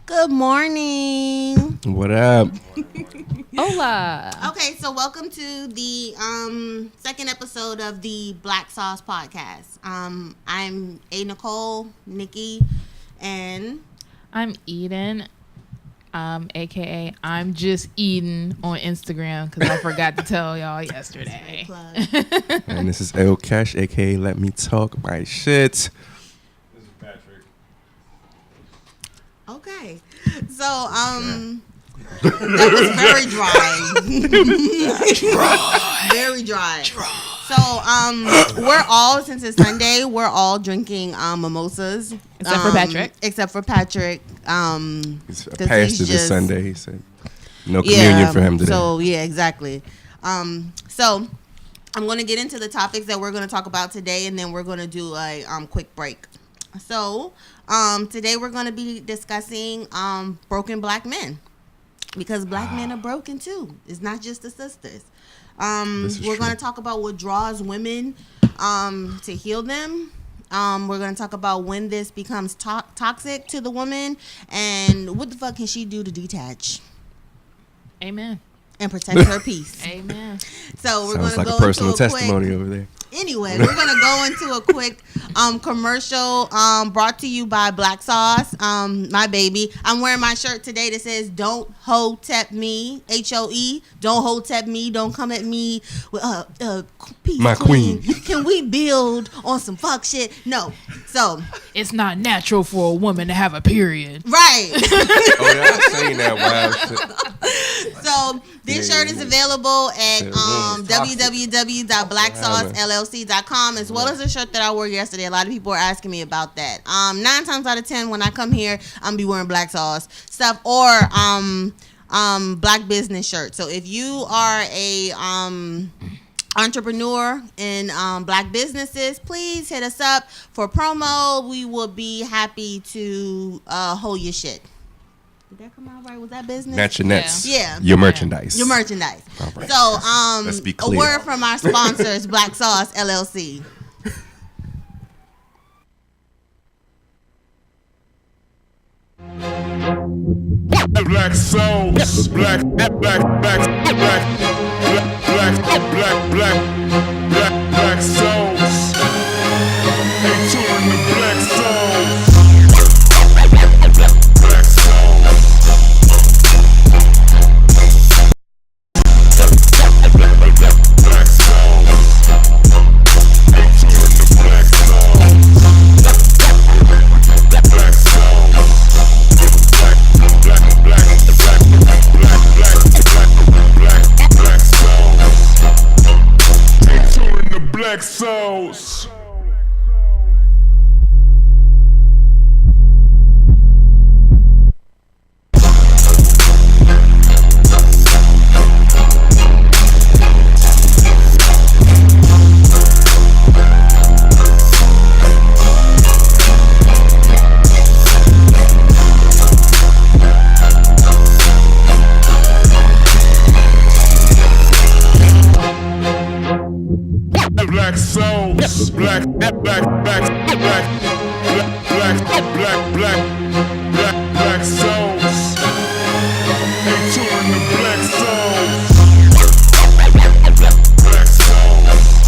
Good morning. What up? Hola. Okay, so welcome to the second episode of the Black Sauce Podcast. I'm a.nichole, Nikki, and I'm Eden, aka I'm just Eden on Instagram because I forgot to tell y'all yesterday. plug. And this is El Cash, aka Let Me Talk My Shit. This is Patrick. Okay, so that was very dry. Very dry. So we're all, since it's Sunday, we're all drinking mimosas. Except for Patrick. Except for Patrick. He's a 'cause pastor he's this just- Sunday. He said no communion for him today. So yeah, exactly. So I'm going to get into the topics that we're going to talk about today, and then we're going to do a quick break. So today we're going to be discussing broken black men, because black men are broken too. It's not just the sisters. We're going to talk about what draws women to heal them. We're going to talk about when this becomes toxic to the woman, and what the fuck can she do to detach Amen. and protect her peace. Amen. So we're Sounds going to like go a personal into a testimony quick. over there. Anyway, we're gonna go into a quick commercial brought to you by Black Sauce, my baby. I'm wearing my shirt today that says "Don't hotep me," HOE. Don't hotep me. Don't come at me with peace, My queen. Can we build on some fuck shit? No. So It's not natural for a woman to have a period. right. Oh, yeah, I'm saying that wild shit. So this Yeah, shirt yeah, is yeah. available at It's toxic. www.blacksaucellc.com, as well as the shirt that I wore yesterday. A lot of people are asking me about that. 9 times out of 10 when I come here, I'm be wearing Black Sauce stuff or black business shirt. So if you are a entrepreneur in black businesses, please hit us up for promo. We will be happy to hold your shit. Did that come out right? Was that business? Not your nets. Yeah. Your merchandise. Your merchandise. All right. So, Let's be a clear. word from our sponsors, Black Sauce LLC. Black souls, black souls. Ain't touring the black souls. Black souls. Black souls. Ain't touring the black souls. Black souls. Black souls. Ain't touring the black souls. Black souls, black souls. Ain't touring the black souls. Black souls. Black souls. Ain't touring the black souls. Black souls.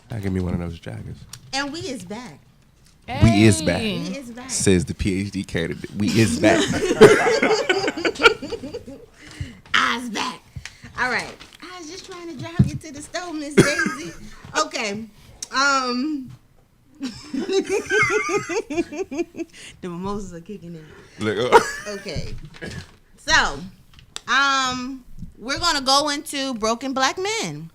Black. Give me one of those joggers. And we is back. We is back. We is back. Says the PhD candidate. We is back. I's back. All right. I was just trying to drive you to the stove, Miss Daisy. Okay. The mimosas are kicking in. Look, Okay. So, we're gonna go into broken black men.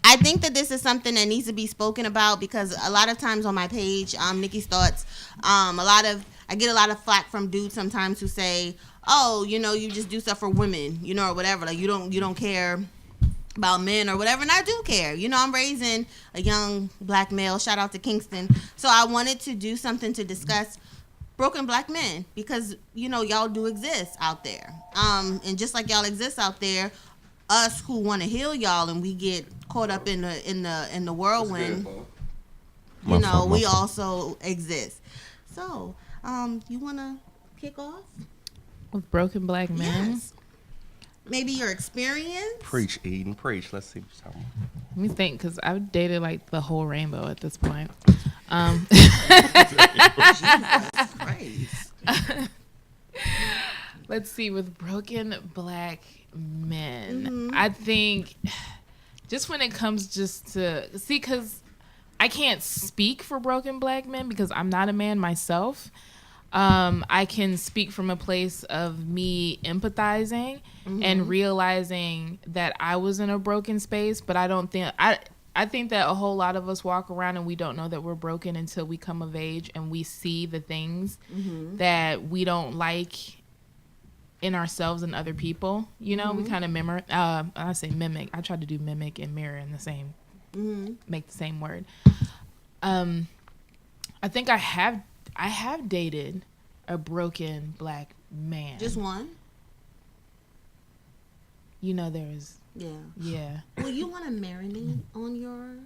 I think that this is something that needs to be spoken about, because a lot of times on my page, Nikki's Thoughts, I get a lot of flack from dudes sometimes who say, oh, you know, you just do stuff for women, you know, or whatever. Like, you don't care about men or whatever, and I do care. You know, I'm raising a young black male. Shout out to Kingston. So I wanted to do something to discuss broken black men because you know y'all do exist out there. And just like y'all exist out there, us who want to heal y'all and we get caught up in the whirlwind. You know, we also exist. So, you want to kick off With broken black men. Yes. Maybe your experience. Preach, Eden, preach. Let's see what's talking. Let me think, because I've dated like the whole rainbow at this point. Jesus Christ. Let's see, with broken black men, I think just when it comes just to see, because I can't speak for broken black men because I'm not a man myself. I can speak from a place of me empathizing and realizing that I was in a broken space, but I don't think I think that a whole lot of us walk around and we don't know that we're broken until we come of age and we see the things that we don't like in ourselves and other people. You know, we kind of mimic. I say mimic. I try to do mimic and mirror in the same, make the same word. I think I have dated a broken black man. Just one? You know, there's yeah. Well, you want to marinate on yours?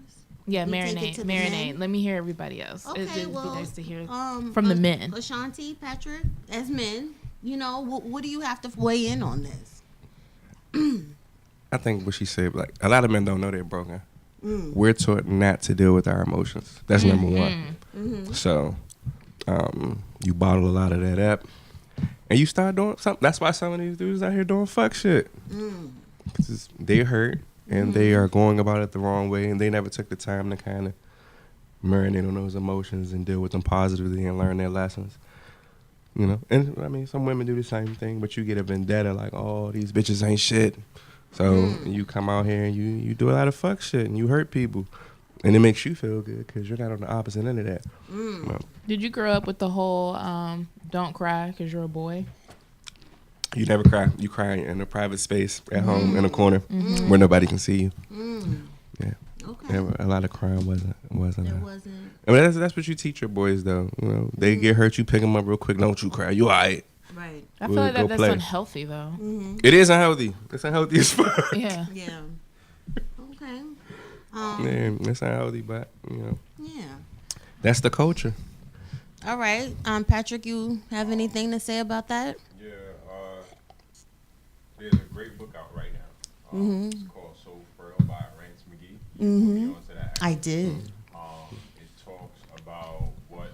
Yeah, You take it marinate, to the marinate. men? Let me hear everybody else. Okay, It'd well, be nice to hear from the men. Ashanti, Patrick, as men, you know, what do you have to weigh in on this? I think what she said, like a lot of men don't know they're broken. We're taught not to deal with our emotions. That's number one. So you bottle a lot of that up, and you start doing something. That's why some of these dudes out here doing fuck shit. 'Cause they hurt and they are going about it the wrong way, and they never took the time to kind of marinate on those emotions and deal with them positively and learn their lessons. You know, and I mean, some women do the same thing, but you get a vendetta like, oh, these bitches ain't shit. So you come out here and you do a lot of fuck shit and you hurt people, and it makes you feel good because you're not on the opposite end of that. Well, Did you grow up with the whole don't cry because you're a boy? you never cry. You cry in a private space at home in a corner where nobody can see you. Yeah. Okay. Yeah, a lot of crime wasn't. It wasn't. I mean, that's what you teach your boys, though. You know, they get hurt, you pick them up real quick. Don't you cry? You alright? Right. I feel We'll like go that's play. unhealthy though. It is unhealthy. It's unhealthy as fuck. Yeah. Yeah. Okay. Yeah, it's unhealthy, but you know, Yeah. that's the culture. All right. Patrick, you have anything to say about that? Yeah, there's a great book out right now. It's called Soul Frail by Rance McGee. You put me onto that. I did. It talks about what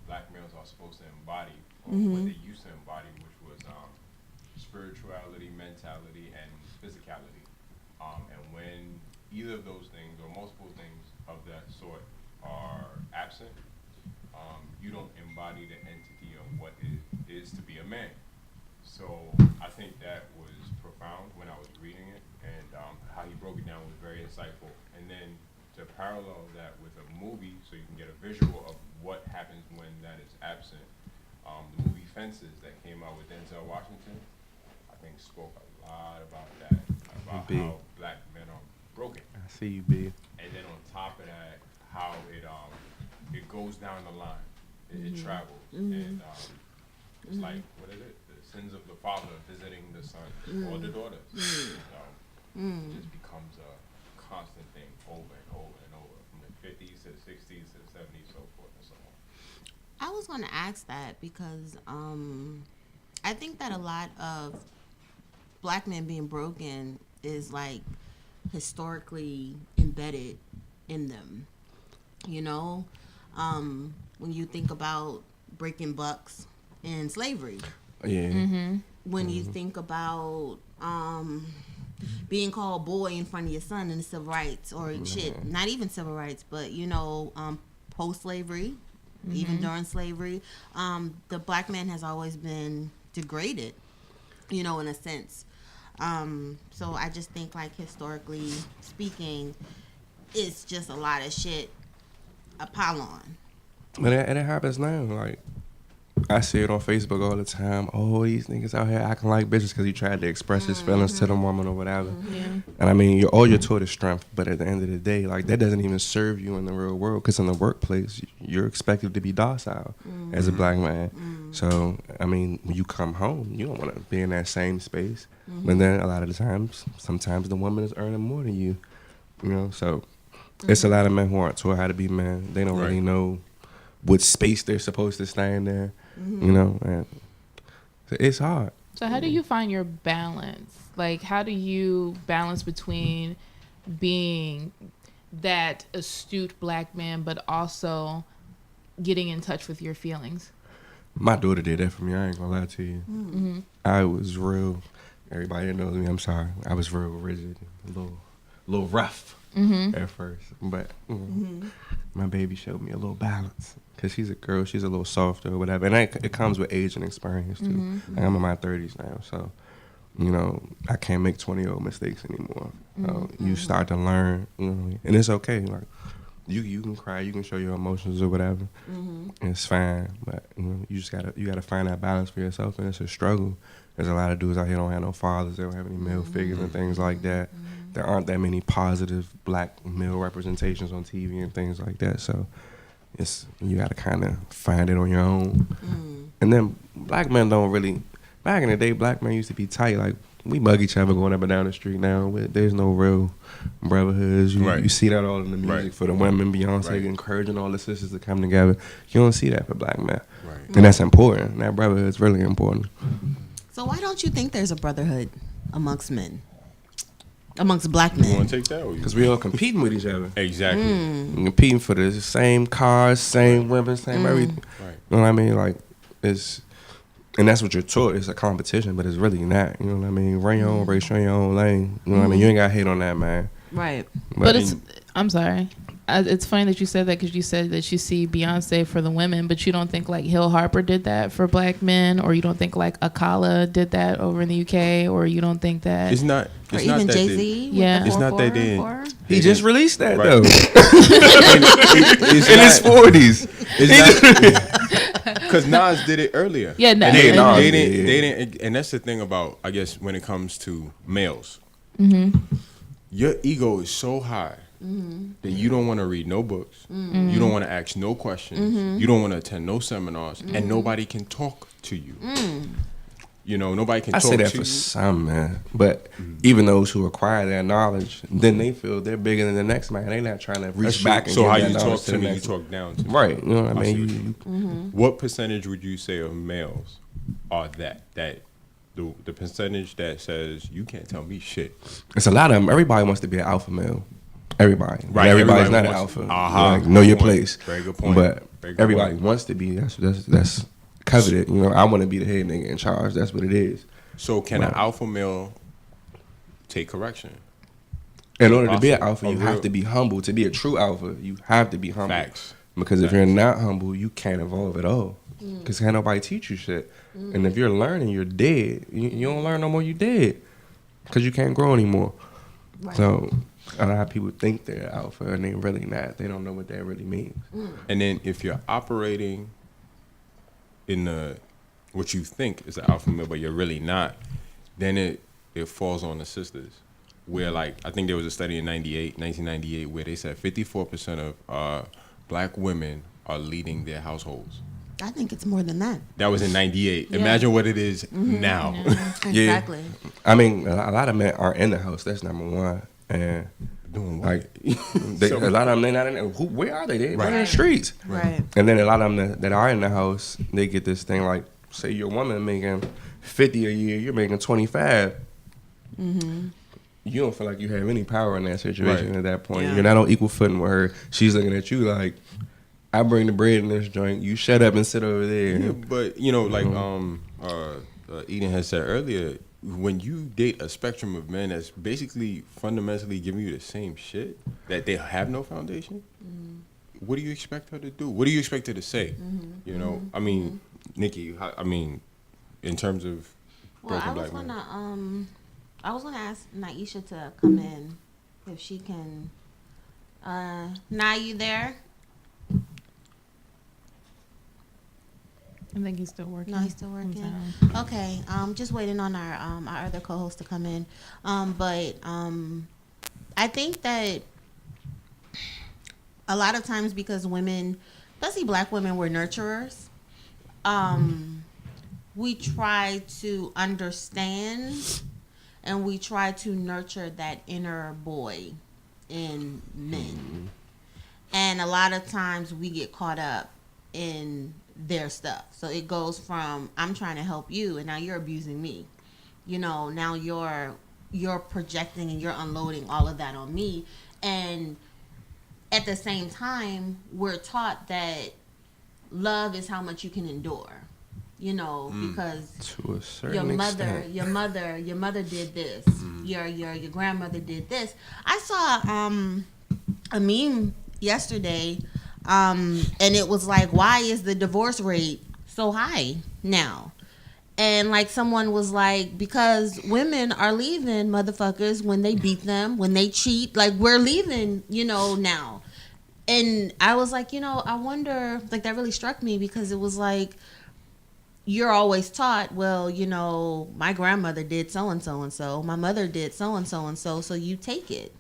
black males are supposed to embody, or what they used to embody, which was spirituality, mentality, and physicality. And when either of those things, or multiple things of that sort, are absent, you don't embody the entity of what it is to be a man. So I think that was profound when I was reading it, and how he broke it down was very insightful. And then to parallel that with a movie, so you can get a visual of what happens when that is absent, the movie Fences that came out with Denzel Washington, I think spoke a lot about that, about Big. how black men are broken. I see you, B. And then on top of that, how it goes down the line. It travels. And it's like, what is it? The sins of the father visiting the son or the daughter. So it just becomes a constant thing over and over and over, from the 50s to the 60s to the 70s, so forth and so on. I was going to ask that because I think that a lot of black men being broken is like historically embedded in them. You know, when you think about breaking bucks and slavery, Yeah. when you think about being called boy in front of your son in the civil rights or shit, not even civil rights, but you know, post-slavery, even during slavery, the black man has always been degraded, you know, in a sense. So I just think, like, historically speaking, it's just a lot of shit a pile on. And it happens now. Like, I see it on Facebook all the time. Oh, these niggas out here acting like bitches because he tried to express his feelings to the woman or whatever. Yeah. And I mean, all you're taught is strength, but at the end of the day, like that doesn't even serve you in the real world. Because in the workplace, you're expected to be docile as a black man. So I mean, when you come home, you don't want to be in that same space. But then a lot of the times, sometimes the woman is earning more than you. You know, so it's a lot of men who aren't taught how to be men. They don't really know what space they're supposed to stay in there. You know, and it's hard. So how do you find your balance? Like, how do you balance between being that astute black man, but also getting in touch with your feelings? My daughter did that for me. I ain't gonna lie to you. I was real. Everybody that knows me, I'm sorry. I was real rigid, a little rough at first, but my baby showed me a little balance. Cause she's a girl, she's a little softer or whatever, and it comes with age and experience too. Like, I'm in my 30s now, so you know I can't make 20-year-old mistakes anymore. You start to learn, you know, and it's okay. Like you can cry, you can show your emotions or whatever, and it's fine. But you know, you gotta find that balance for yourself, and it's a struggle. There's a lot of dudes out here don't have no fathers, they don't have any male figures and things like that. There aren't that many positive black male representations on TV and things like that. So you gotta kind of find it on your own. And then black men don't really. Back in the day, black men used to be tight. Like we mug each other going up and down the street. Now there's no real brotherhoods. You see that all in the music for the women. Beyonce encouraging all the sisters to come together. You don't see that for black men, and that's important. That brotherhood is really important. So why don't you think there's a brotherhood amongst men? Amongst black men. You want to take that? Because we all competing with each other. Exactly. We're competing for the same cars, same women, same everything. Right. You know what I mean? Like it's, and that's what you're taught. It's a competition, but it's really not. You know what I mean? Run your own race, show your own lane. You know what I mean? You ain't got to hate on that, man. Right. But it's. I'm sorry. It's funny that you said that because you said that you see Beyonce for the women, but you don't think like Hill Harper did that for black men, or you don't think like a.nichole did that over in the UK, or you don't think that It's not. Or It's not even that Jay-Z. Yeah. It's not that they. He just released that Right. though It's in his 40s. It's not because Nas did it earlier. Yeah, no. And they, Nas they did, didn't. yeah. They didn't. And that's the thing about, I guess, when it comes to males, your ego is so high that you don't want to read no books, you don't want to ask no questions, you don't want to attend no seminars, and nobody can talk to you. You know, nobody can I talk say to that you. for some, man. But even those who acquire that knowledge, then they feel they're bigger than the next man. They not trying to reach That's back true. and So give how that you knowledge talk to to the me, you next talk down to me. Right. You know what I I see mean? what What percentage would you say of males are that the percentage that says you can't tell me shit? It's a lot of them. Everybody wants to be an alpha male. Everybody. Right, But everybody's everybody not an wants- alpha. Like, know your Good point. place. Very good point. But Very good everybody point. wants to be. That's coveted. You know, I want to be the head nigga in charge. That's what it is. So can an Right. alpha male take correction? In order to be an Alpha, alpha, you a real- have to be humble. To be a true alpha, you have to be humble. Facts. Because if Facts. you're not humble, you can't evolve at all. Because can't nobody teach you shit. And if you're learning, you're dead. You don't learn no more, you dead. Because you can't grow anymore. Right. So a lot of people think they're alpha and they really not. They don't know what that really means. And then if you're operating in what you think is an alpha male, but you're really not, then it falls on the sisters. Where like I think there was a study in 1998, where they said 54% of black women are leading their households. I think it's more than that. That was in 98. Yeah. Imagine what it is now. Exactly. I mean, a lot of men are in the house. That's number one. And Doing what? like, a lot of them, they not in there. Where are they? They're in the Right. streets. Right. And then a lot of them that are in the house, they get this thing like, say your woman making 50 a year, you're making 25. You don't feel like you have any power in that situation Right. at that point. Yeah. You're not on equal footing with her. She's looking at you like, I bring the bread in this joint. You shut up and sit over there. Yeah, but you know, like Eden had said earlier, when you date a spectrum of men that's basically fundamentally giving you the same shit, that they have no foundation, what do you expect her to do? What do you expect her to say? You know, I mean, Nikki, I mean, in terms of Well, broken black men. I was gonna ask Naisha to come in if she can. Na, you there? I think he's still working. No, he's still working. Okay. Just waiting on our other co-host to come in. But I think that a lot of times because women, especially black women, were nurturers. We try to understand and we try to nurture that inner boy in men. And a lot of times we get caught up in their stuff. So it goes from I'm trying to help you and now you're abusing me. You know, now you're projecting and you're unloading all of that on me. And at the same time, we're taught that love is how much you can endure. You know, because to a certain extent. your mother did this. Your grandmother did this. I saw a meme yesterday, and it was like, why is the divorce rate so high now? And like someone was like, because women are leaving motherfuckers when they beat them, when they cheat. Like we're leaving, you know, now. And I was like, you know, I wonder, like that really struck me because it was like, you're always taught, well, you know, my grandmother did so and so and so, my mother did so and so and so, so you take it.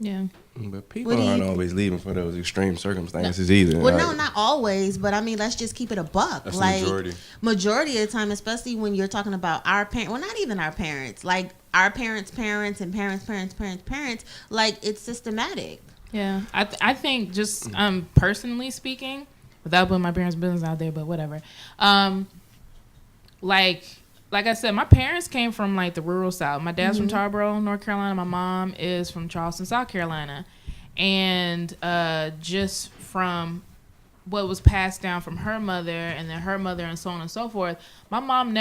Yeah. But people aren't always leaving for those extreme circumstances either. Well, no, not always, but I mean, let's just keep it a buck. That's like the majority of the time, especially when you're talking about our parents, well, not even our parents, like our parents' parents and parents, like it's systematic. Yeah. I think just personally speaking, without putting my parents' business out there, but whatever. Like I said, my parents came from like the rural South. My dad's from Tarboro, North Carolina. My mom is from Charleston, South Carolina. And just from what was passed down from her mother and then her mother and so on and so forth, my mom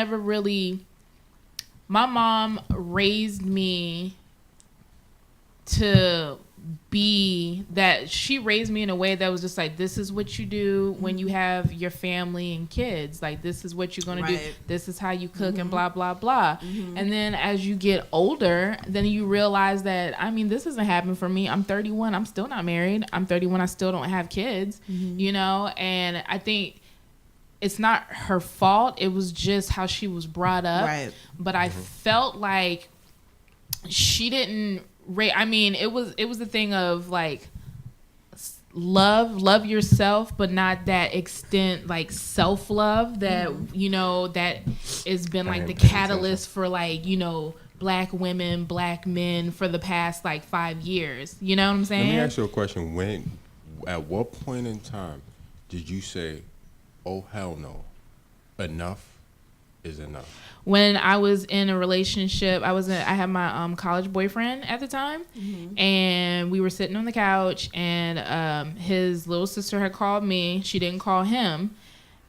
raised me to be that. She raised me in a way that was just like, this is what you do when you have your family and kids, like this is what you're going to do, this is how you cook and blah blah blah. And then as you get older, then you realize that, I mean, this isn't happening for me. I'm 31, I'm still not married. I'm 31, I still don't have kids. You know, and I think it's not her fault, it was just how she was brought up. But I felt like she didn't I mean, it was the thing of like love yourself, but not that extent like self-love that you know that has been like the catalyst for like, you know, black women, black men for the past like 5 years. You know what I'm saying? Let me ask you a question. At what point in time did you say, oh hell no, enough is enough? When I was in a relationship, I had my college boyfriend at the time, and we were sitting on the couch, and his little sister had called me. She didn't call him,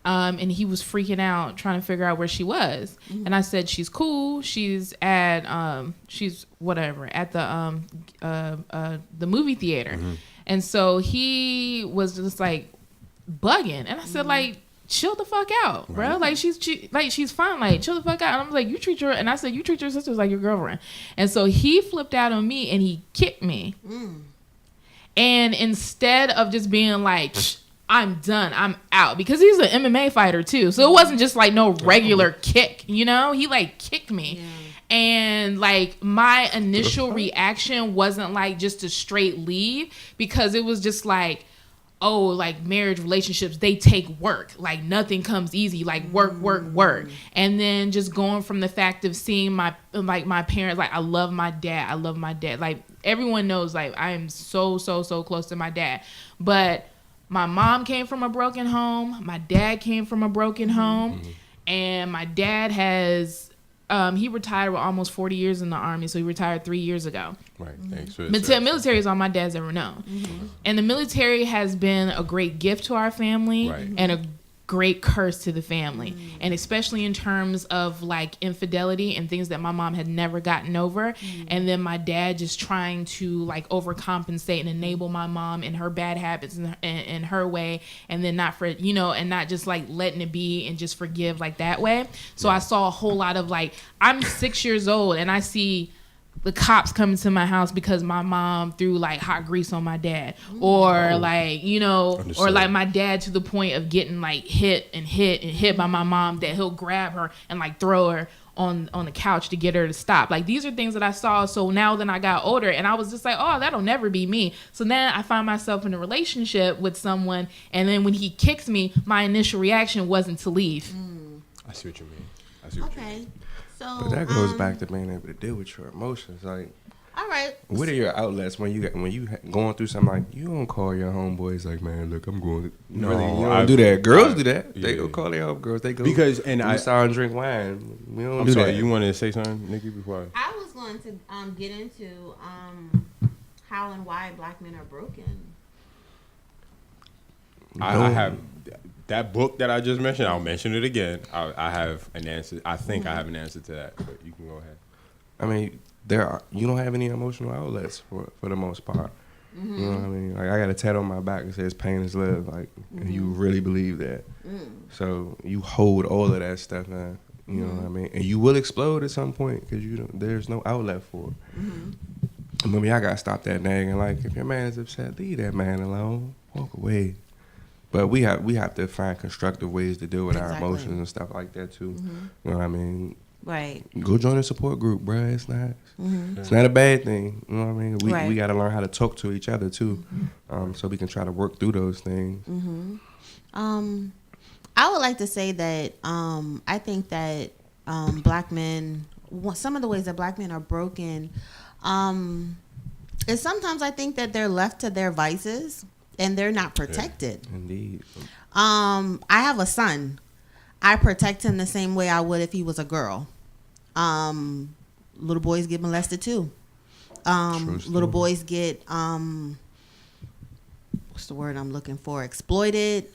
and he was freaking out trying to figure out where she was. And I said, she's cool. She's at she's whatever at the movie theater. And so he was just like bugging, and I said like, chill the fuck out, bro. Like she's fine. Like chill the fuck out. And I was like, you treat your sisters like your girlfriend. And so he flipped out on me and he kicked me. And instead of just being like, I'm done, I'm out, because he's an MMA fighter too. So it wasn't just like no regular kick, you know? He like kicked me. And like my initial reaction wasn't like just a straight leave, because it was just like, oh, like marriage relationships, they take work. Like nothing comes easy. Like work. And then just going from the fact of seeing my parents, like I love my dad. Like everyone knows, like I am so close to my dad. But my mom came from a broken home. My dad came from a broken home. And my dad has, he retired with almost 40 years in the Army. So he retired 3 years ago. Right. Thanks for military is all my dad's ever known. And the military has been a great gift to our family and a great curse to the family. And especially in terms of like infidelity and things that my mom had never gotten over. And then my dad just trying to like overcompensate and enable my mom in her bad habits in her way. And then not for, you know, and not just like letting it be and just forgive like that way. So I saw a whole lot of like, I'm 6 years old and I see the cops coming to my house because my mom threw like hot grease on my dad, or like, you know, Understood. or like my dad to the point of getting like hit by my mom, that he'll grab her and like throw her on the couch to get her to stop. Like, these are things that I saw. So now then I got older and I was just like, oh, that'll never be me. So then I find myself in a relationship with someone, and then when he kicks me, my initial reaction wasn't to leave. I see what you mean. I see what you mean. Okay. So But that goes back to being able to deal with your emotions. Like, all right. what are your outlets when you going through something? Like, you don't call your homeboys like, man, look, I'm going. No, Really, you don't I- do that. Girls I- do that. They yeah. go call their homegirls. They go Because- and do I- sour and drink wine. We don't I'm do sorry, that. you wanted to say something, Nikki, before I was going to get into how and why black men are broken. I have that book that I just mentioned. I'll mention it again. I have an answer. I think I have an answer to that, but you can go ahead. I mean, you don't have any emotional outlets for the most part. You know what I mean? Like, I got a tattoo on my back that says "Pain is love." Like, and you really believe that. So you hold all of that stuff, man. You know what I mean? And you will explode at some point because there's no outlet for it. And maybe I got to stop that nagging. Like, if your man is upset, leave that man alone. Walk away. But we have to find constructive ways to deal with our Exactly. emotions and stuff like that too. You know what I mean? Right. Go join a support group, bruh. It's not a bad thing. You know what I mean? Right. We got to learn how to talk to each other too, so we can try to work through those things. I would like to say that I think that black men, some of the ways that black men are broken, is sometimes I think that they're left to their vices and they're not protected. Indeed. I have a son. I protect him the same way I would if he was a girl. Little boys get molested too. Little boys get what's the word I'm looking for? Exploited,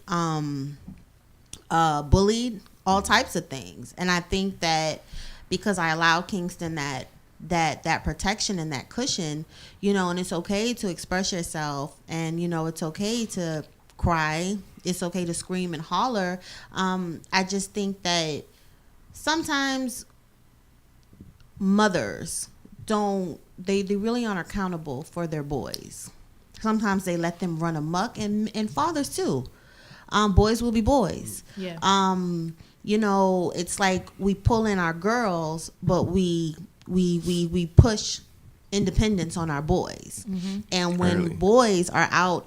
bullied, all types of things. And I think that because I allow Kingston that protection and that cushion, you know, and it's okay to express yourself, and you know, it's okay to cry, it's okay to scream and holler. I just think that sometimes mothers they really aren't accountable for their boys. Sometimes they let them run amok, and fathers too. Boys will be boys. Yeah. You know, it's like we pull in our girls, but we push independence on our boys. And when Early. boys are out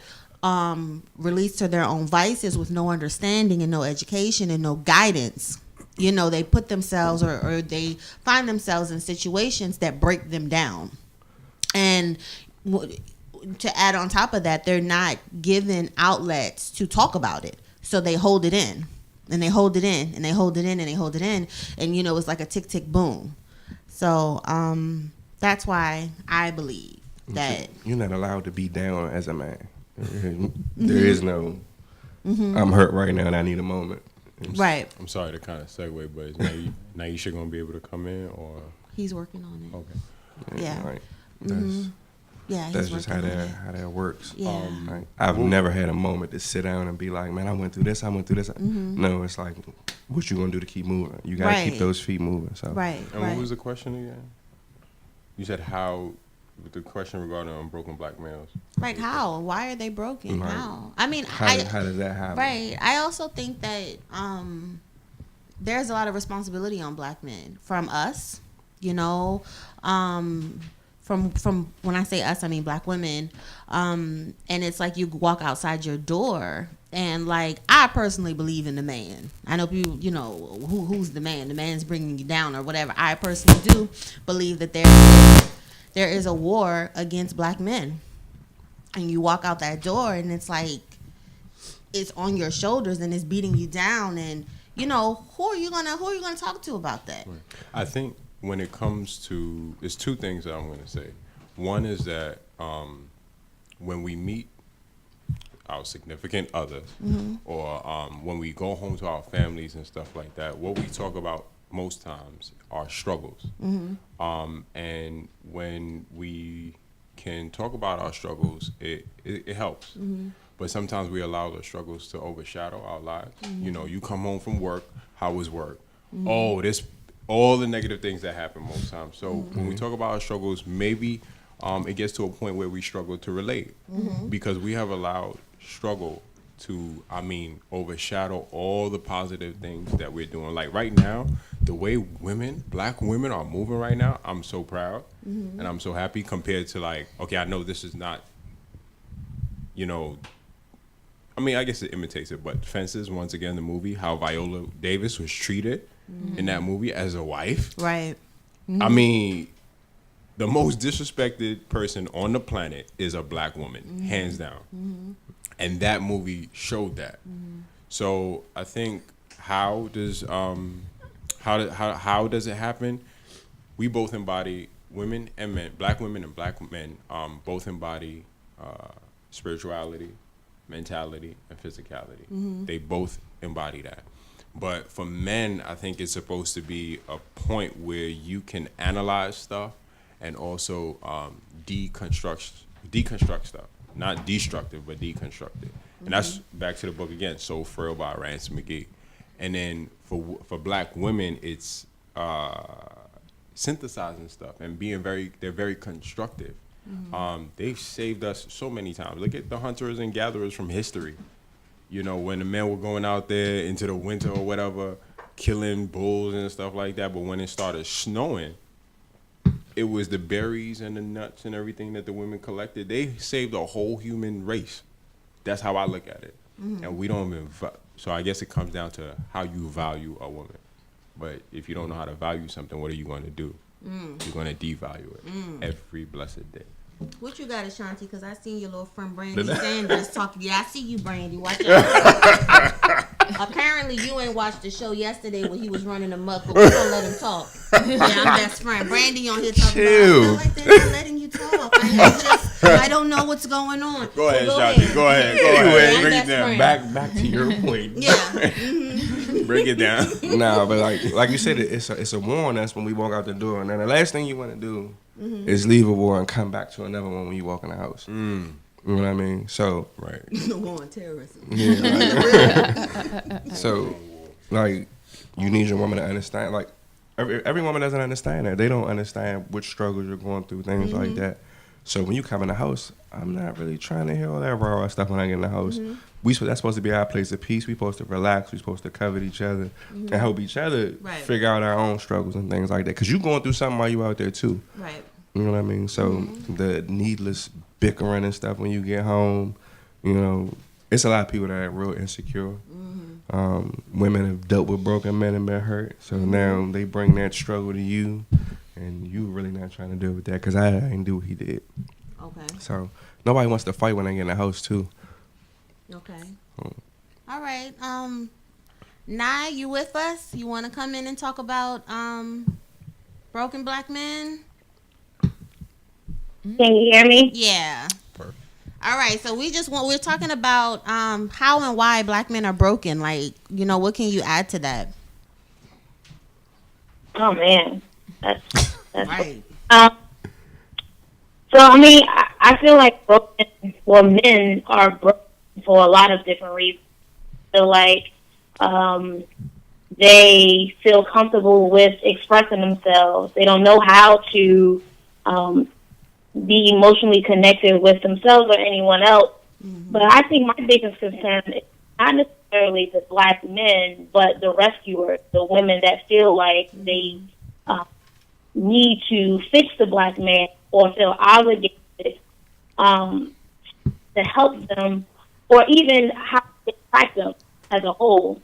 released to their own vices with no understanding and no education and no guidance, you know, they put themselves or they find themselves in situations that break them down. And to add on top of that, they're not given outlets to talk about it. So they hold it in, and they hold it in, and they hold it in, and they hold it in. And, you know, it's like a tick, tick, boom. So that's why I believe that. You're not allowed to be down as a man. There is no, I'm hurt right now and I need a moment. Right. I'm sorry to kind of segue, but is Naisha going to be able to come in, or He's working on it. okay? Yeah. Like, Yeah, that's he's just working how on it. that works. Yeah. Like, I've never had a moment to sit down and be like, man, I went through this. No, it's like, what you gonna do to keep moving? You gotta keep Right. those feet moving. So Right. And right. what was the question again? You said how. The question regarding broken black males. Like how? Why are they broken? Right. How? I mean, how does that happen? Right. I also think that there's a lot of responsibility on black men from us, you know, from when I say us, I mean black women. And it's like you walk outside your door and like, I personally believe in the man. I know people, you know, who's the man? The man's bringing you down or whatever. I personally do believe that there is a war against black men. And you walk out that door and it's like, it's on your shoulders and it's beating you down, and you know, who are you gonna talk to about that? Right. I think when it comes to, there's two things that I'm going to say. One is that when we meet our significant others, or when we go home to our families and stuff like that, what we talk about most times are struggles. And when we can talk about our struggles, it helps. But sometimes we allow those struggles to overshadow our lives. You know, you come home from work, how was work? Oh, this all the negative things that happen most times. So when we talk about our struggles, maybe it gets to a point where we struggle to relate because we have allowed struggle to, overshadow all the positive things that we're doing. Like right now, the way black women are moving right now, I'm so proud and I'm so happy compared to like, okay, I know this is not, I guess it imitates it, but Fences, once again, the movie, how Viola Davis was treated in that movie as a wife. Right. I mean, the most disrespected person on the planet is a black woman, hands down. And that movie showed that. So I think how does it happen? We both embody, women and men, black women and black men, both embody spirituality, mentality, and physicality. They both embody that. But for men, I think it's supposed to be a point where you can analyze stuff and also deconstruct stuff. Not destructive, but deconstructive. And that's back to the book again, So Frail by Ransom McGee. And then for black women, it's synthesizing stuff and they're very constructive. They've saved us so many times. Look at the hunters and gatherers from history. When the men were going out there into the winter or whatever, killing bulls and stuff like that. But when it started snowing, it was the berries and the nuts and everything that the women collected. They saved a whole human race. That's how I look at it. And we don't even, so I guess it comes down to how you value a woman. But if you don't know how to value something, what are you going to do? You're going to devalue it every blessed day. What you got, Ashanti? Because I seen your little friend Brandy Sanders talking. Yeah, I see you, Brandy. Watch out. Apparently, you ain't watched the show yesterday when he was running amok, but we're going to let him talk. Yeah, I'm best friend. Brandy on here talking about, I feel like they're not letting you talk. I don't know what's going on. Go ahead, Ashanti. Go ahead. Yeah, Bring it down. Back to your point. Yeah. Break it down. Nah, but like you said, it's a war on us when we walk out the door. And then the last thing you want to do is leave a war and come back to another one when you walk in the house. You know what I mean? So right. No war on terrorism. Yeah. So like you need your woman to understand. Like every woman doesn't understand that. They don't understand which struggles you're going through, things like that. So when you come in the house, I'm not really trying to hear all that raw stuff when I get in the house. That's supposed to be our place of peace. We're supposed to relax. We're supposed to cover each other and help each other figure out our own struggles and things like that. Because you're going through something while you out there too. Right. You know what I mean? So the needless bickering and stuff when you get home, it's a lot of people that are real insecure. Women have dealt with broken men and been hurt. So now they bring that struggle to you. And you really not trying to deal with that because I ain't do what he did. Okay. So nobody wants to fight when I get in the house too. Okay. All right. Nye, you with us? You want to come in and talk about broken black men? Can you hear me? Yeah. Perfect. All right. So we're talking about how and why black men are broken. Like, what can you add to that? Oh man, that's Right. So I feel like men are broken for a lot of different reasons. So like, they feel comfortable with expressing themselves. They don't know how to be emotionally connected with themselves or anyone else. But I think my biggest concern is not necessarily the black men, but the rescuers, the women that feel like they need to fix the black man or feel obligated to help them, or even how to track them as a whole.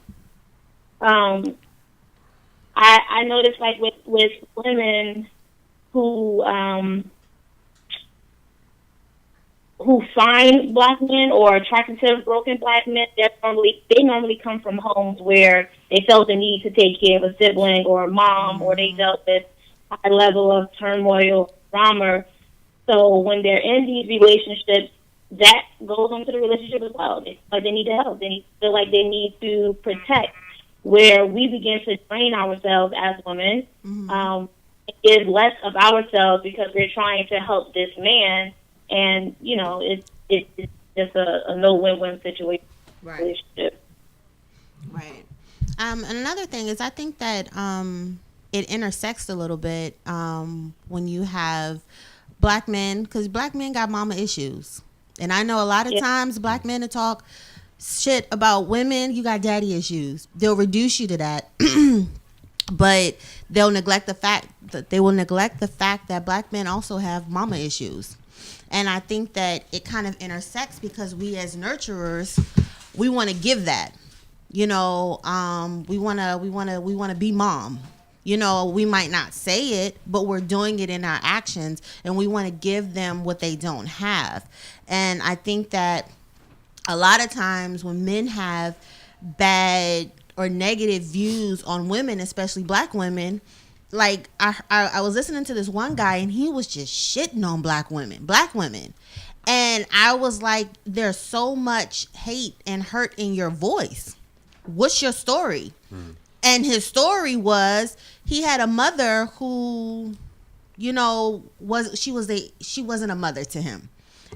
I noticed like with women who find black men or attracted to broken black men, they normally come from homes where they felt the need to take care of a sibling or a mom, or they dealt with high level of turmoil, drama. So when they're in these relationships, that goes on to the relationship as well. They feel like they need to help. They feel like they need to protect. Where we begin to drain ourselves as women, give less of ourselves because we're trying to help this man, and it's just a no win-win situation. Right. Right. And another thing is, I think that it intersects a little bit when you have black men, because black men got mama issues. And I know a lot of times black men to talk shit about women, you got daddy issues. They'll reduce you to that. But they'll neglect the fact that black men also have mama issues. And I think that it kind of intersects because we as nurturers, we want to give that. You know, we want to be mom. You know, we might not say it, but we're doing it in our actions, and we want to give them what they don't have. And I think that a lot of times when men have bad or negative views on women, especially black women, like I was listening to this one guy and he was just shitting on black women. And I was like, there's so much hate and hurt in your voice. What's your story? And his story was he had a mother who, you know, she wasn't a mother to him.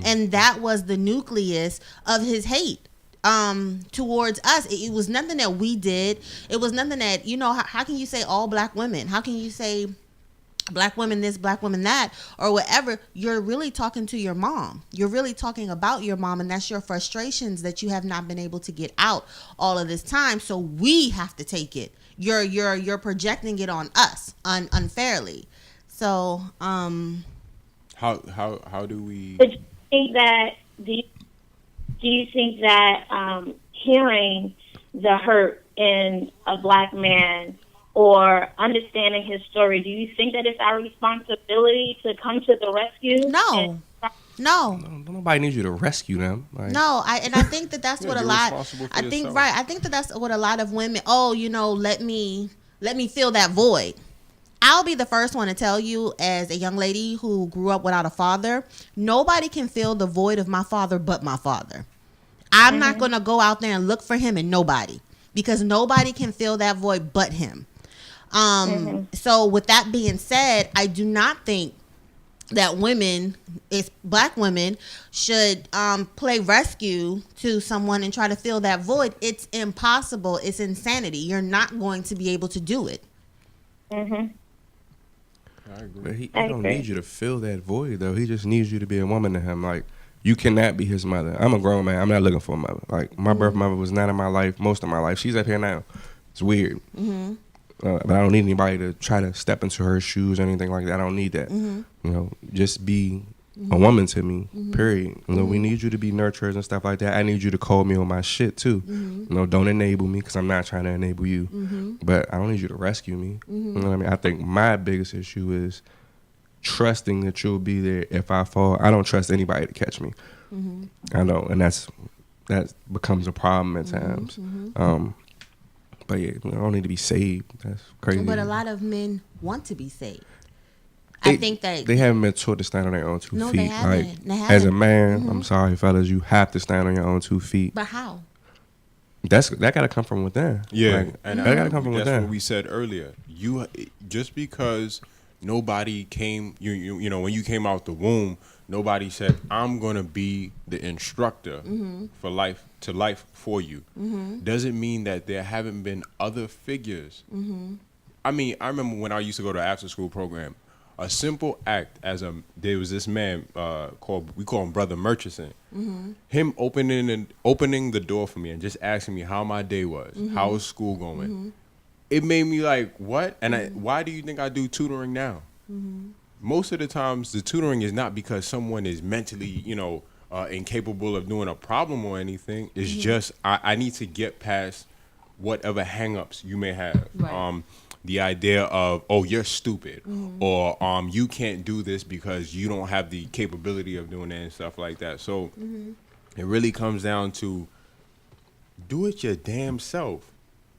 And that was the nucleus of his hate towards us. It was nothing that we did. It was nothing that, you know, how can you say all black women? How can you say black women this, black women that, or whatever? You're really talking to your mom. You're really talking about your mom, and that's your frustrations that you have not been able to get out all of this time. So we have to take it. You're projecting it on us unfairly. So how do we? Do you think that? Do you think that hearing the hurt in a black man or understanding his story, do you think that it's our responsibility to come to the rescue? No. Nobody needs you to rescue them. Like, no, I think that's what a lot. I think I think that's what a lot of women. Oh, you know, let me fill that void. I'll be the first one to tell you, as a young lady who grew up without a father, nobody can fill the void of my father but my father. I'm not going to go out there and look for him and nobody, because nobody can fill that void but him. So with that being said, I do not think that black women should play rescue to someone and try to fill that void. It's impossible. It's insanity. You're not going to be able to do it. I agree. But he don't need you to fill that void, though. He just needs you to be a woman to him. Like, you cannot be his mother. I'm a grown man. I'm not looking for a mother. Like, my birth mother was not in my life most of my life. She's up here now. It's weird. But I don't need anybody to try to step into her shoes or anything like that. I don't need that. You know, just be a woman to me, period. You know, we need you to be nurturers and stuff like that. I need you to call me on my shit, too. You know, don't enable me, because I'm not trying to enable you. But I don't need you to rescue me. You know what I mean? I think my biggest issue is trusting that you'll be there if I fall. I don't trust anybody to catch me. I know, and that becomes a problem at times. But yeah, I don't need to be saved. That's crazy. But a lot of men want to be saved. I think that they haven't been taught to stand on their own two feet. They haven't. Like, as a man, I'm sorry, fellas, you have to stand on your own 2 feet. But how? That got to come from within. Yeah, like, and that got to come from that's within. what we said earlier. You just because nobody came, you know, when you came out the womb, nobody said, I'm gonna be the instructor for life for you. Doesn't mean that there haven't been other figures. I mean, I remember when I used to go to after school program. A simple act there was this man we call him Brother Murchison. Him opening the door for me and just asking me how my day was, how was school going. It made me like, what? And why do you think I do tutoring now? Most of the times, the tutoring is not because someone is mentally, you know, incapable of doing a problem or anything. It's just I need to get past whatever hangups you may have. Right. The idea of, oh, you're stupid, or you can't do this because you don't have the capability of doing it and stuff like that. So it really comes down to do it your damn self.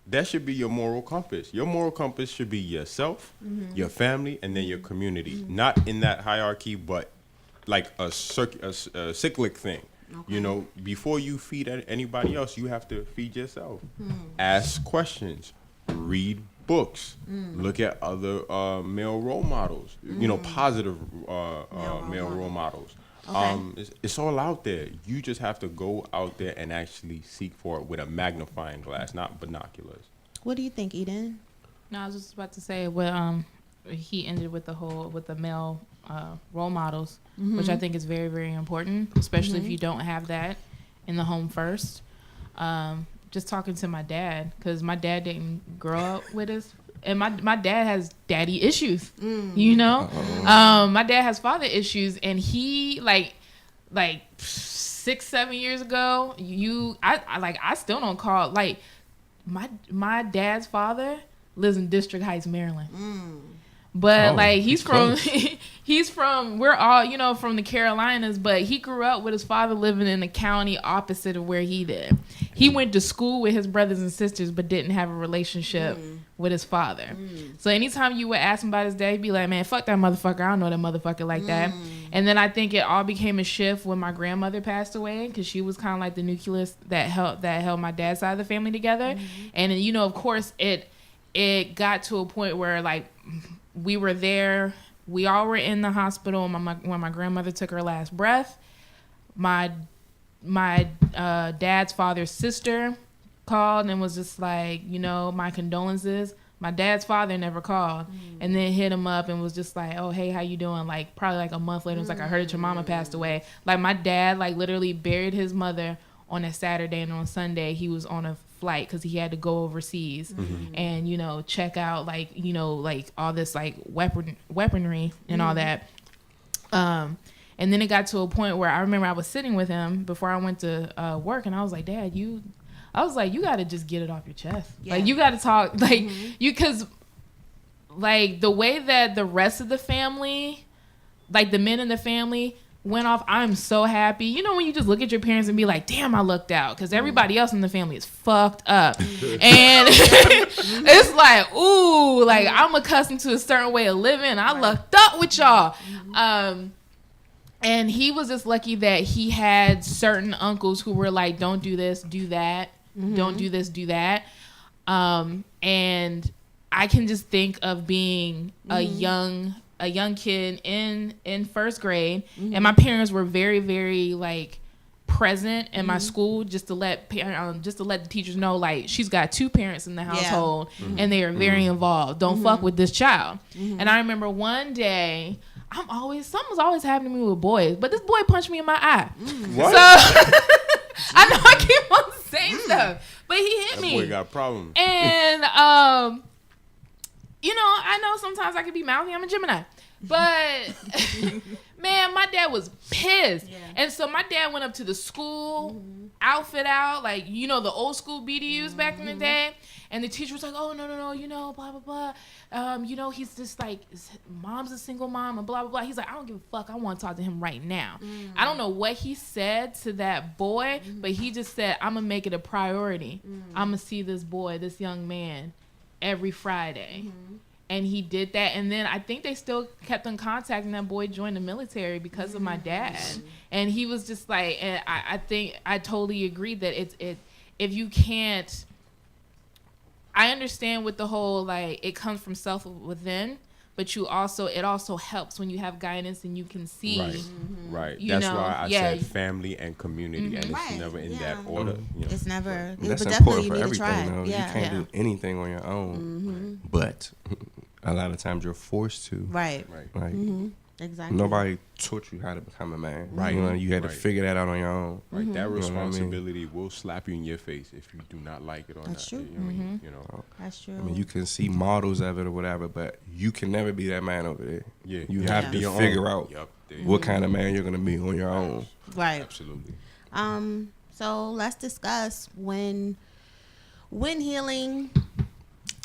That should be your moral compass. Your moral compass should be yourself, your family, and then your community. Not in that hierarchy, but like a cyclic thing. Okay. You know, before you feed anybody else, you have to feed yourself. Ask questions. Read books. Look at other male role models. You know, positive male role models. Okay. It's all out there. You just have to go out there and actually seek for it with a magnifying glass, not binoculars. What do you think, Eden? No, I was just about to say what he ended with the male role models, which I think is very, very important, especially if you don't have that in the home first. Just talking to my dad, because my dad didn't grow up with us, and my dad has daddy issues, you know. My dad has father issues, and he like 6-7 years ago, I still don't call like my dad's father lives in District Heights, Maryland. But like he's from he's from, we're all, you know, from the Carolinas, but he grew up with his father living in the county opposite of where he did. He went to school with his brothers and sisters but didn't have a relationship with his father. So anytime you would ask him about his dad, he'd be like, man, fuck that motherfucker. I don't know that motherfucker like that. And then I think it all became a shift when my grandmother passed away, because she was kind of like the nucleus that held my dad's side of the family together. And you know, of course, it got to a point where like we were there. We all were in the hospital when my grandmother took her last breath. My dad's father's sister called and was just like, you know, my condolences. My dad's father never called, and then hit him up and was just like, oh, hey, how you doing? Like probably like a month later, it was like, I heard that your mama passed away. Like my dad like literally buried his mother on a Saturday, and on Sunday he was on a flight because he had to go overseas and, you know, check out like, you know, like all this like weaponry and all that. And then it got to a point where I remember I was sitting with him before I went to work, and I was like, Dad, you got to just get it off your chest. Yeah. Like you got to talk like because like the way that the rest of the family, like the men in the family went off, I'm so happy. You know when you just look at your parents and be like, damn, I lucked out, because everybody else in the family is fucked up. And it's like, ooh, like I'm accustomed to a certain way of living. I lucked up with y'all. And he was just lucky that he had certain uncles who were like, don't do this, do that. Don't do this, do that. And I can just think of being a young kid in first grade, and my parents were very, very like present in my school, just to let the teachers know like she's got 2 parents in the household, and they are very involved. Don't fuck with this child. And I remember one day, something's always happening to me with boys, but this boy punched me in my eye. What? So I know I keep on saying stuff, but he hit me. That boy got problems. And you know, I know sometimes I can be mouthy. I'm a Gemini. But, man, my dad was pissed. Yeah. And so my dad went up to the school, outfit out, like, you know, the old school BDUs back in the day. And the teacher was like, oh, no, you know, blah, blah, blah. You know, he's just like, mom's a single mom and blah, blah, blah. He's like, I don't give a fuck. I want to talk to him right now. I don't know what he said to that boy, but he just said, I'm going to make it a priority. I'm going to see this boy, this young man, every Friday. And he did that, and then I think they still kept in contact, and that boy joined the military because of my dad. And he was just like, and I think I totally agree that it's if you can't, I understand with the whole like it comes from self within, but it also helps when you have guidance and you can see. Right. That's why I said family and community, and it's never in that order. You know? It's never. That's but important definitely for you need everything. to try. Though. You can't do anything on your own, but a lot of times you're forced to. Right. Like exactly. nobody taught you how to become a man. Right. You know, you had to figure that out on your own. Right. That responsibility will slap you in your face if you do not like it or That's not. true. You know. That's true. I mean, you can see models of it or whatever, but you can never be that man over there. Yeah. You have to figure out what kind of man you're gonna be on your own. Right. Absolutely. So let's discuss when healing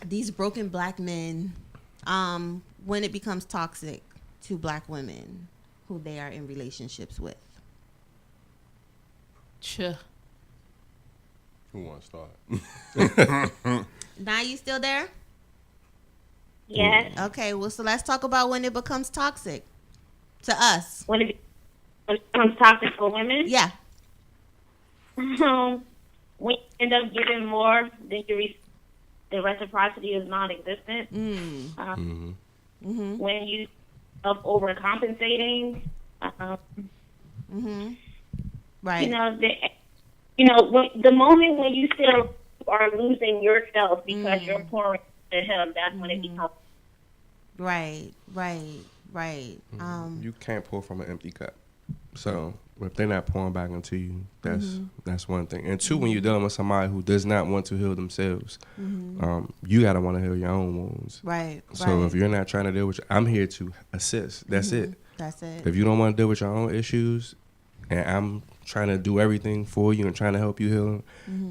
these broken black men, when it becomes toxic to black women who they are in relationships with. Who wants to start? Now you still there? Yes. Okay, well, so let's talk about when it becomes toxic to us. When it becomes toxic for women? Yeah. When you end up giving more than you receive, the reciprocity is non-existent. When you of overcompensating, right? The moment when you still are losing yourself because you're pouring to him, that's when it becomes. Right. You can't pour from an empty cup. So if they're not pouring back into you, that's one thing. And two, when you're dealing with somebody who does not want to heal themselves, you gotta want to heal your own wounds. Right. So if you're not trying to deal with, I'm here to assist. That's it. That's it. If you don't want to deal with your own issues, and I'm trying to do everything for you and trying to help you heal,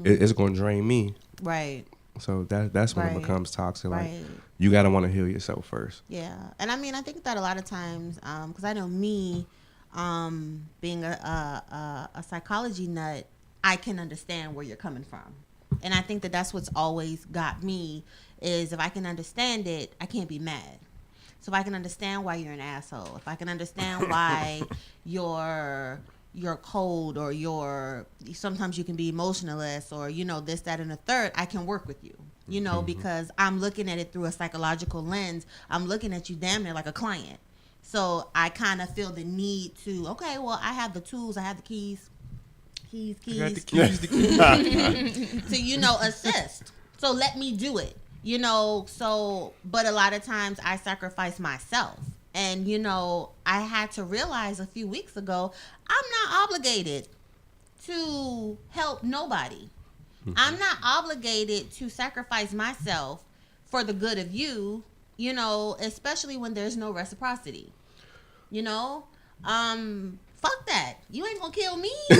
it's going to drain me. Right. So that's when it Right. becomes toxic. Like, Right. you got to want to heal yourself first. Yeah. And I mean, I think that a lot of times, because I know me, being a psychology nut, I can understand where you're coming from. And I think that that's what's always got me, is if I can understand it, I can't be mad. So if I can understand why you're an asshole, if I can understand why you're cold, or sometimes you can be emotionless, or, this, that, and the third, I can work with you, because I'm looking at it through a psychological lens. I'm looking at you damn near like a client. So I kind of feel the need to, okay, well, I have the tools, I have the keys I got the keys. to, assist. So let me do it, but a lot of times I sacrifice myself. And, I had to realize a few weeks ago, I'm not obligated to help nobody. I'm not obligated to sacrifice myself for the good of you, especially when there's no reciprocity. Fuck that. You ain't gonna kill me. I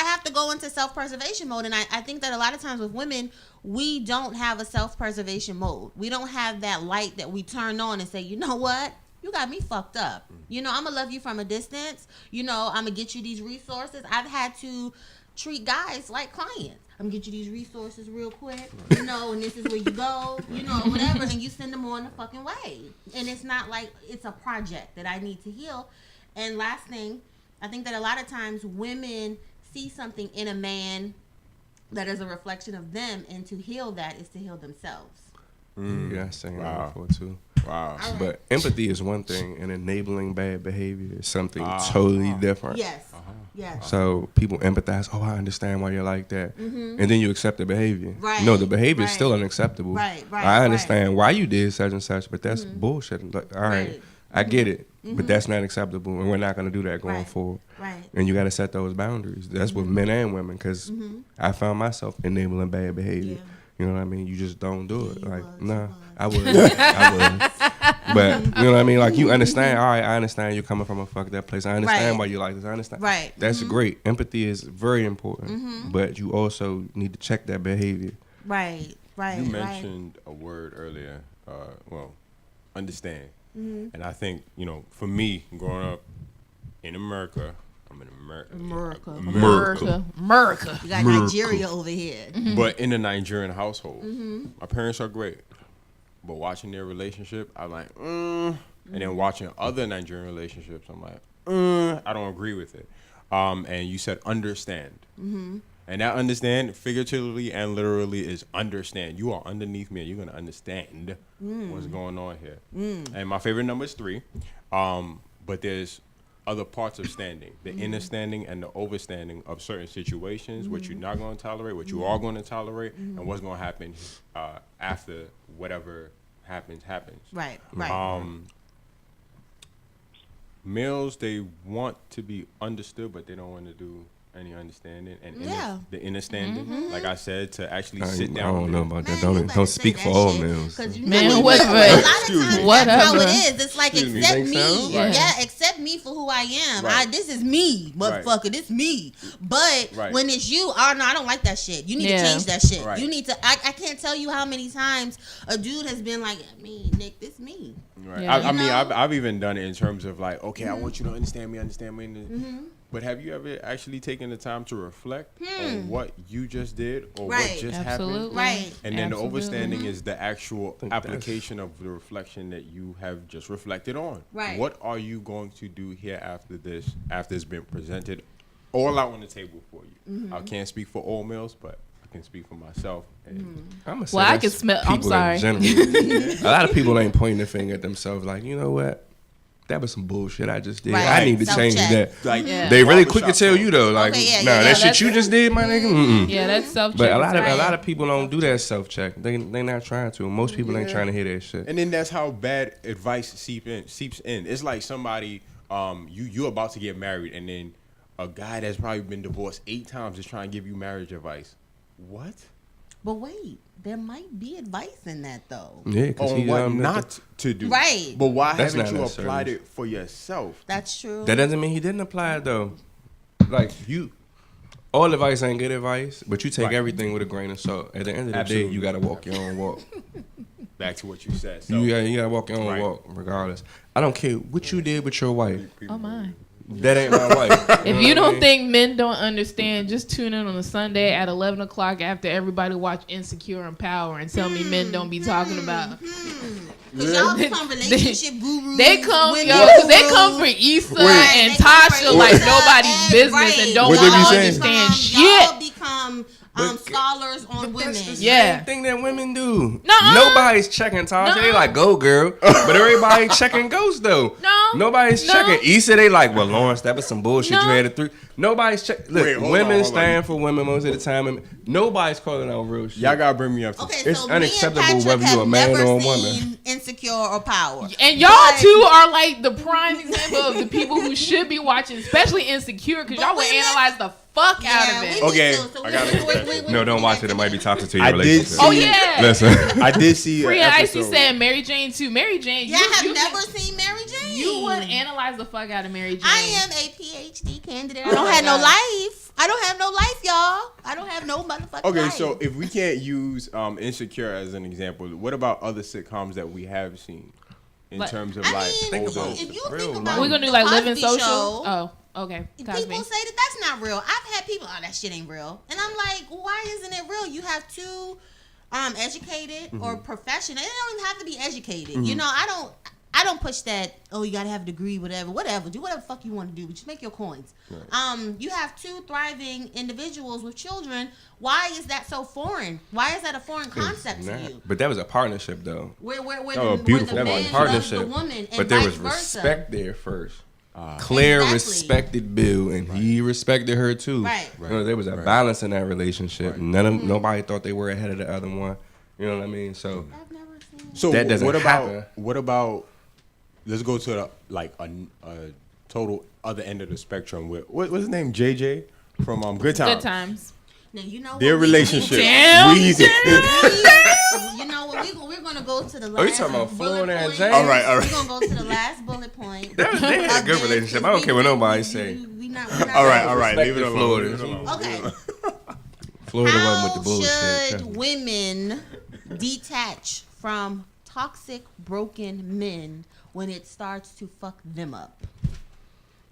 have to go into self-preservation mode. And I think that a lot of times with women, we don't have a self-preservation mode. We don't have that light that we turn on and say, you know what? You got me fucked up. I'm gonna love you from a distance. I'm gonna get you these resources. I've had to treat guys like clients. I'm gonna get you these resources real quick, and this is where you go, whatever, and you send them on the fucking way. And it's not like it's a project that I need to heal. And last thing, I think that a lot of times women see something in a man that is a reflection of them, and to heal that is to heal themselves. Yeah, I sang that before too. Wow. All right. But empathy is one thing, and enabling bad behavior is something totally different. Yes. Yes. So people empathize. Oh, I understand why you're like that, and then you accept the behavior. Right. No, the behavior is Right. still unacceptable. Right. I understand why you did such and such, but that's bullshit. Like, all right, I get it, but that's not acceptable, and we're not going to do that going Right. forward. Right. And you got to set those boundaries. That's with men and women, because I found myself enabling bad behavior. Yeah. You know what I mean? You just don't do it. you Like, was, nah, you was. I would. I would. But you know what I mean? Like, you understand. All right, I understand you're coming from a fucked up place. I understand Right. why you like this. I understand. Right. That's great. Empathy is very important. But you also need to check that behavior. Right. Right. You mentioned a word earlier, understand. And I think, for me, growing up in America, I'm in America. America. You got Nigeria over here. But in a Nigerian household, my parents are great. But watching their relationship, I'm like, And then watching other Nigerian relationships, I'm like, I don't agree with it. And you said understand. And that understand, figuratively and literally, is understand. You are underneath me, and you're going to understand what's going on here. And my favorite number is 3. But there's other parts of standing, the inner standing and the overstanding of certain situations, what you're not going to tolerate, what you are going to tolerate, and what's going to happen after whatever happens. Right. Right. Males, they want to be understood, but they don't want to do any understanding and the inner standing. Like I said, to actually sit I down. don't know about that. Man, you better Don't say speak that for all shit, males. 'cause you Man, know what- a lot of times Whatever. that's how it is. It's like, Excuse me. accept You think me. so? Yeah, accept me for who I am. Right. This is me, motherfucker. This me. But Right. when it's you, oh no, I don't like that shit. You need to Yeah. change that shit. Right. You need to. I can't tell you how many times a dude has been like, Nick, this me. Right. Yeah. I mean, know? I've even done it in terms of like, okay, I want you to understand me. But have you ever actually taken the time to reflect on what you just did or what Right. just Absolutely. happened? Right. And then Absolutely. the overstanding is the actual think that's- application of the reflection that you have just reflected on. Right. What are you going to do here after this, after it's been presented all out on the table for you? I can't speak for all males, but I can speak for myself. And I'ma say Well, I that's can smell. I'm people in sorry. general. A lot of people ain't pointing the finger at themselves like, you know what? that was some bullshit I just did. Right. I need to change Self-check. that. Like Yeah. They really quick to barbershop tell talk. you though, like, Okay, yeah, nah, yeah, that shit that's- you just did, my nigga. Mm-mm. Yeah, that's self-check. But a lot right. of people don't do that self check. They not trying to. Most people ain't trying to hear that shit. And then that's how bad advice seeps in. It's like somebody, you about to get married, and then a guy that's probably been divorced 8 times is trying to give you marriage advice. What? But wait, there might be advice in that though. Yeah, because On what not to do. Right. But why That's haven't not you necessarily- applied it for yourself? That's true. that doesn't mean he didn't apply it though. Like all advice ain't good advice, but you take Right. everything with a grain of salt. At the end of the day, Absolutely. you gotta walk your own walk. Back to what you said. So, You gotta walk your own Right. walk, regardless. I don't care what you did with your wife. Oh my. That ain't my wife. If know you what I don't mean? think men don't understand, just tune in on a Sunday at 11 o'clock after everybody watch Insecure and Power and tell me men don't be talking about. Because y'all become relationship gurus. They come, women yo, because they gurus. come for Issa Right, and they come for Tasha like Issa nobody's and- business right. and don't What want they to be saying? understand Y'all shit. become But- scholars on women. That's the Yeah. same thing that women do. Nuh-uh. Nobody's checking Tasha. They Nuh-uh. like, go girl. But everybody checking Ghost though. No. Nobody's No. checking Issa. They like, well, Lawrence, that was some bullshit. No. You had a 3. Nobody's checking. Look, Wait, hold women on. stand for women most of the time. And nobody's calling out real shit. y'all gotta bring me up to Okay, It's so unacceptable me and whether Patrick you a man have never or a woman. seen Insecure or Power. And y'all But- two are like the prime example of the people who should be watching, especially Insecure, because But y'all would women- analyze the fuck out of we it. need Okay, to, so I we- gotta- we- No, don't watch it. It might be toxic to your I did relationship. see- Oh yeah. Listen. I did see Free an and Icy episode. said Mary Jane too. Mary Jane. Yeah, I have you never seen Mary Jane. You would analyze the fuck out of Mary Jane. I am a PhD candidate. I Oh don't my have no God. life. I don't have no life, y'all. I don't have no motherfucking Okay, life. so if we can't use Insecure as an example, what about other sitcoms that we have seen in Like- terms of I like mean, older? if you Real think life. about We're gonna do the like Living Cosby Social. Show, Oh, okay. Cosby. people say that that's not real. I've had people, oh, that shit ain't real, and I'm like, why isn't it real? You have two educated or professional. They don't even have to be educated. You know, I don't push that. Oh, you gotta have a degree, whatever. Do whatever the fuck you want to do, but just make your coins. You have two thriving individuals with children. Why is that so foreign? Why is that a foreign concept to you? But that was a partnership though. Where Oh, the, beautiful. where That the was a man loves partnership. the woman and But there vice was versa. respect there first. Claire Exactly. respected Bill, and he respected her too. Right. You know, there was a Right. balance in that relationship. Right. Nobody thought they were ahead of the other one. You know what I mean? So I've never seen. So That doesn't what about happen. let's go to the, like a total other end of the spectrum with what's his name, JJ from Good Times. Good times. Now you know Their what we- relationship. Damn, Weezy. You know what? We're gonna go to the last. Oh, you talking about bullet Florida and point. James? All right. We're gonna go to the last bullet point. they had a good of this, relationship. I 'cause don't care what nobody we say. not All right, leave it Respected alone. Florida. Leave it alone. Okay. Florida wasn't How with the bullshit. should women detach from toxic, broken men when it starts to fuck them up?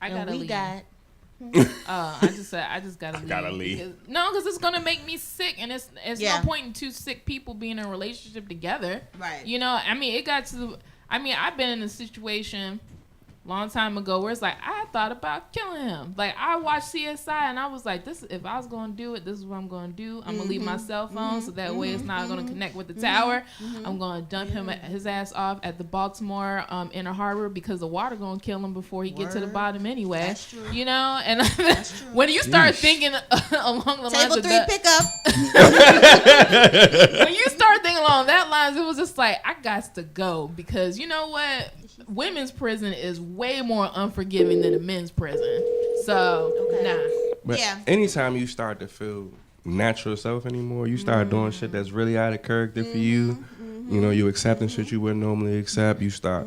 I And gotta we leave. got I just gotta leave. Gotta leave. Because it's gonna make me sick, and it's Yeah. no point in two sick people being in a relationship together. Right. You know, I mean, it got to. I mean, I've been in a situation long time ago where it's like I thought about killing him. Like I watched CSI and I was like, this if I was gonna do it, this is what I'm gonna do. I'm gonna leave my cell phone so that way it's not gonna connect with the tower. I'm gonna dump his ass off at the Baltimore Inner Harbor because the water gonna kill him before he get to the Word. bottom anyway. That's true. You know, and That's true. when you start Yeesh. thinking along the lines table of three that, pickup. when you start thinking along that lines, it was just like I got to go because you know what, women's prison is way more unforgiving than a men's prison. So Okay. nah. But Yeah. anytime you start to feel natural self anymore, you start doing shit that's really out of character for you. You know, you accepting shit you wouldn't normally accept. You start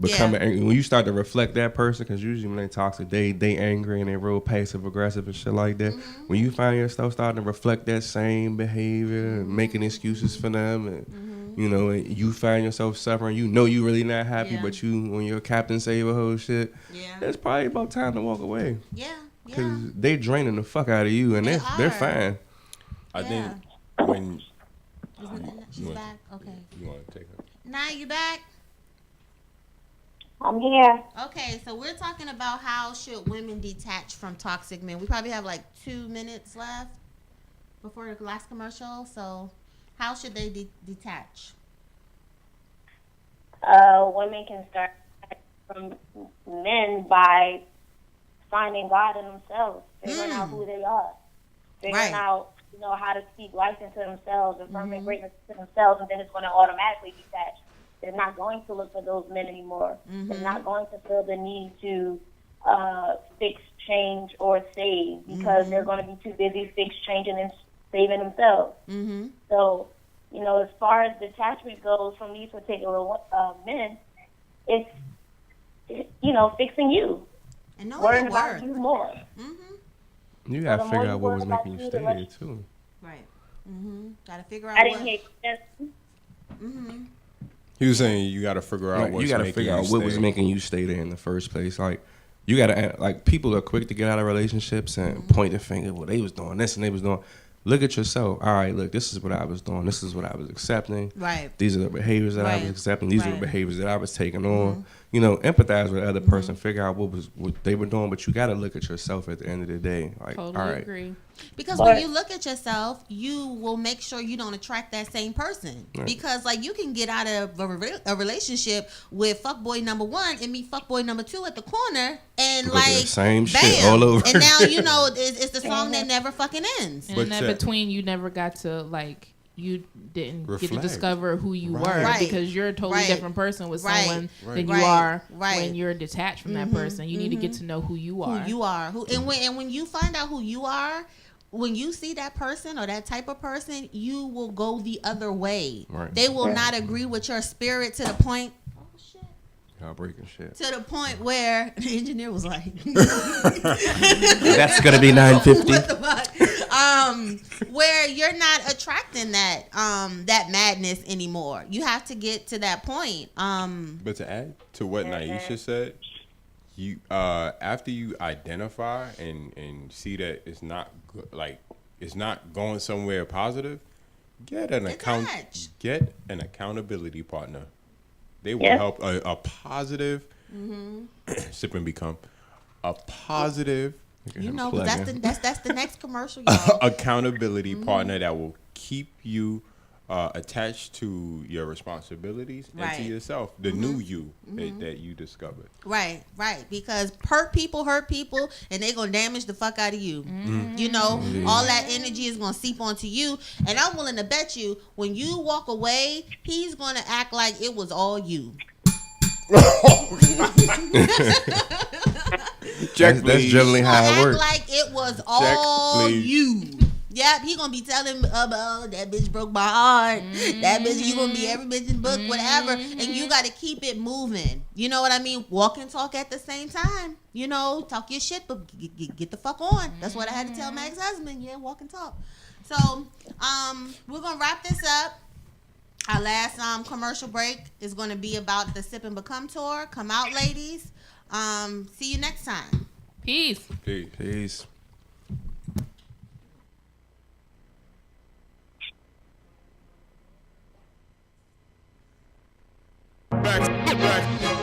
becoming angry. When you start to reflect that person, because usually when they toxic, they angry and they real passive aggressive and shit like that. When you find yourself starting to reflect that same behavior and making excuses for them and you know, and you find yourself suffering, you know you really not happy, Yeah. but you when your captain say your whole shit, Yeah. it's probably about time to walk away. Yeah. Because Yeah. they draining the fuck out of you, and They they're are. fine. I think Yeah. when She's back. Okay. you want to take her. Now you back? I'm here. Okay, so we're talking about how should women detach from toxic men. We probably have like 2 minutes left before the last commercial. So, how should they detach? Women can start from men by finding God in themselves, figuring out who they are, figuring out, how to speak life into themselves, affirming greatness to themselves, and then it's going to automatically detach. They're not going to look for those men anymore. They're not going to feel the need to fix, change, or save because they're going to be too busy fix, changing, and saving themselves. So, as far as detachment goes from these particular men, it's, fixing you. And knowing Worrying your about worth. you more. You gotta the figure more out you what worry was about making you you, stay the less- there too. Right. Gotta figure out I didn't what. hear that. He was saying you got to figure out Like, what's you gotta making figure you out what was stay. making you stay there in the first place. Like, you gotta, like, people are quick to get out of relationships and point the finger. Well, they was doing this and they was doing. Look at yourself. All right, look, this is what I was doing. This is what I was accepting. Right. These are the behaviors that I was Right. accepting. These are Right. the behaviors that I was taking on. Empathize with the other person. Figure out what they were doing. But you gotta look at yourself at the end of the day. Like, Totally all right, agree. Because But- when you look at yourself, you will make sure you don't attract that same person. Right. Because like you can get out of a relationship with fuckboy number 1 and meet fuckboy number 2 at the corner, and Because they're like the same bam, shit all over. And now it's the song that never fucking ends. And But in that that- between, you never got to you didn't get to Reflect. discover who you Right. were Right. because you're a totally Right. different person with Right. someone Right. than you Right. are Right. when you're detached from that person. You need to get to know who you are. Who you are, when you find out who you are, when you see that person or that type of person, you will go the other way. Right. They will not agree with your spirit to the point. Oh shit. y'all breaking shit. To the point where the engineer was like, That's gonna be 950. "What the fuck?" Where you're not attracting that madness anymore. You have to get to that point. But to add to what Naisha said, you after you identify and see that it's not it's not going somewhere positive, get an Detach. accountability partner. They will Yeah. help a positive sip and become a positive But that's the next commercial, y'all. accountability partner that will keep you attached to your responsibilities and Right. to yourself, the new you that you discovered. Right. Because hurt people, and they gonna damage the fuck out of you. All that energy is gonna seep onto you, and I'm willing to bet you when you walk away, he's gonna act like it was all you. That's generally how it Act works. like it was all please. you. Yep, he gonna be telling about that bitch broke my heart. That bitch, you gonna be every bitch in the book, whatever. And you gotta keep it moving. You know what I mean? Walk and talk at the same time. Talk your shit, but get the fuck on. That's what I had to tell my ex-husband. Yeah, walk and talk. So, we're gonna wrap this up. Our last commercial break is gonna be about the Sip and Become tour. Come out, ladies. See you next time. Peace. Peace. Peace. Back.